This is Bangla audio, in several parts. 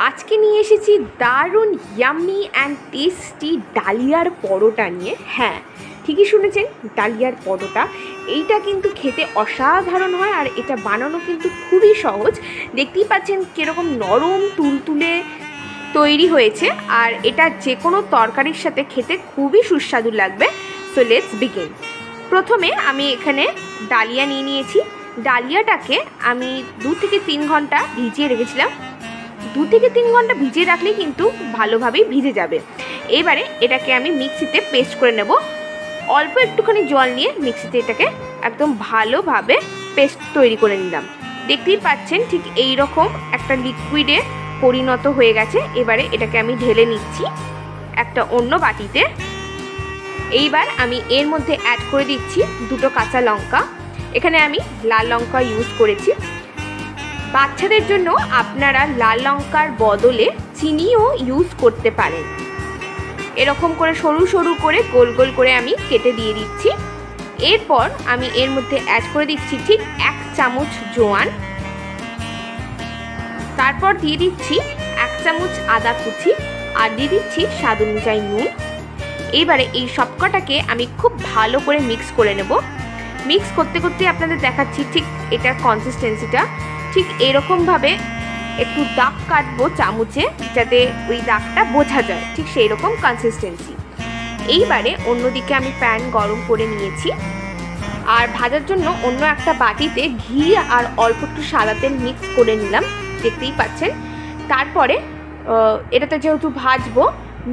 আজকে নিয়ে এসেছি দারুণ ইয়াম্মি অ্যান্ড টেস্টি ডালিয়ার পরোটা নিয়ে। হ্যাঁ, ঠিকই শুনেছেন, ডালিয়ার পরোটা। এইটা কিন্তু খেতে অসাধারণ হয় আর এটা বানানো কিন্তু খুবই সহজ। দেখতেই পাচ্ছেন কীরকম নরম তুলতুলে তৈরি হয়েছে, আর এটা যে কোনো তরকারির সাথে খেতে খুবই সুস্বাদু লাগবে। So let's begin. প্রথমে আমি এখানে ডালিয়া নিয়ে নিয়েছি। ডালিয়াটাকে আমি 2 থেকে 3 ঘন্টা ভিজিয়ে রেখেছিলাম। 2 থেকে 3 ঘন্টা ভিজিয়ে রাখলেই কিন্তু ভালোভাবেই ভিজে যাবে। এবারে এটাকে আমি মিক্সিতে পেস্ট করে নেব। অল্প একটুখানি জল নিয়ে মিক্সিতে এটাকে একদম ভালোভাবে পেস্ট তৈরি করে নিলাম। দেখতেই পাচ্ছেন ঠিক এই রকম একটা লিকুইডে পরিণত হয়ে গেছে। এবারে এটাকে আমি ঢেলে নিচ্ছি একটা অন্য বাটিতে। এইবার আমি এর মধ্যে অ্যাড করে দিচ্ছি 2টো কাঁচা লঙ্কা। এখানে আমি লাল লঙ্কা ইউজ করেছি। বাচ্চাদের জন্য আপনারা লাল লঙ্কার বদলে চিনিও ইউজ করতে পারেন। এরকম করে সরু সরু করে গোল গোল করে আমি কেটে দিয়ে দিচ্ছি। এরপর আমি এর মধ্যে অ্যাড করে দিচ্ছি ঠিক 1 চামচ জোয়ান। তারপর দিয়ে দিচ্ছি 1 চামচ আদা কুচি আর দিয়ে দিচ্ছি স্বাদ অনুযায়ী নুন। এবারে এই সবকটাকে আমি খুব ভালো করে মিক্স করে নেব। মিক্স করতে করতে আপনাদের দেখাচ্ছি ঠিক এটার কনসিস্টেন্সিটা। ঠিক এরকমভাবে একটু দাগ কাটবো চামচে, যাতে ওই দাগটা বোঝা যায়, ঠিক সেই রকম কনসিস্টেন্সি। এইবারে অন্যদিকে আমি প্যান গরম করে নিয়েছি আর ভাজার জন্য অন্য একটা বাটিতে ঘি আর অল্প একটু সাদা তেল মিক্স করে নিলাম, দেখতেই পাচ্ছেন। তারপরে এটাতে যেহেতু ভাজবো,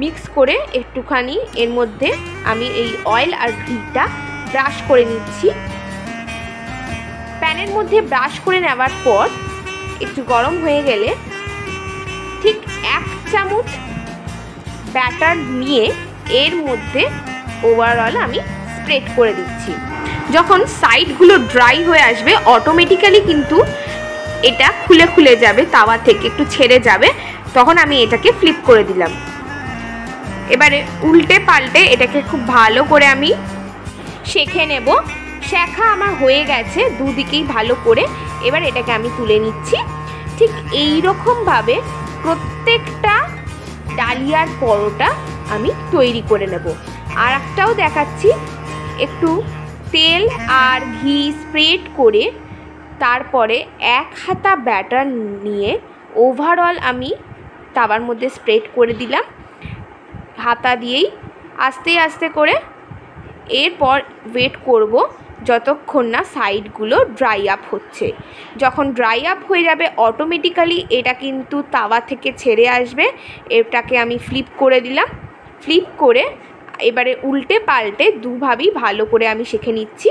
মিক্স করে একটুখানি এর মধ্যে আমি এই অয়েল আর ঘিটা ব্রাশ করে নিচ্ছি। প্যানের মধ্যে ব্রাশ করে নেওয়ার পর একটু গরম হয়ে গেলে ঠিক 1 চামচ ব্যাটার নিয়ে এর মধ্যে ওভারঅল আমি স্প্রেড করে দিচ্ছি। যখন সাইডগুলো ড্রাই হয়ে আসবে অটোমেটিক্যালি কিন্তু এটা খুলে খুলে যাবে, তাওয়া থেকে একটু ছেড়ে যাবে, তখন আমি এটাকে ফ্লিপ করে দিলাম। এবারে উল্টে পাল্টে এটাকে খুব ভালো করে আমি সেঁকে নেব। শেখা আমার হয়ে গেছে দুদিকেই ভালো করে। এবার এটাকে আমি তুলে নিচ্ছি। ঠিক এই রকমভাবে প্রত্যেকটা ডালিয়ার পরোটা আমি তৈরি করে নেব। আর একটাও দেখাচ্ছি, একটু তেল আর ঘি স্প্রেড করে তারপরে 1 হাতা ব্যাটার নিয়ে ওভারঅল আমি তাওয়ার মধ্যে স্প্রেড করে দিলাম হাতা দিয়েই আস্তে আস্তে করে। এরপর ওয়েট করব যতক্ষণ না সাইডগুলো ড্রাই আপ হচ্ছে। যখন ড্রাই আপ হয়ে যাবে অটোমেটিক্যালি এটা কিন্তু তাওয়া থেকে ছেড়ে আসবে। এটাকে আমি ফ্লিপ করে দিলাম। ফ্লিপ করে এবারে উল্টে পাল্টে দুভাবেই ভালো করে আমি সেঁকে নিচ্ছি।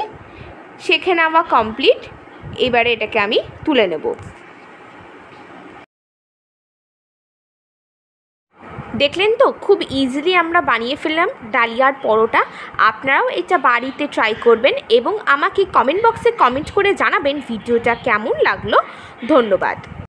সেঁকে নেওয়া কমপ্লিট। এবারে এটাকে আমি তুলে নেব। দেখলেন তো, খুব ইজিলি আমরা বানিয়ে ফেললাম ডালিয়ার পরোটা। আপনারাও এটা বাড়িতে ট্রাই করবেন এবং আমাকে কমেন্ট বক্সে কমেন্ট করে জানাবেন ভিডিওটা কেমন লাগলো। ধন্যবাদ।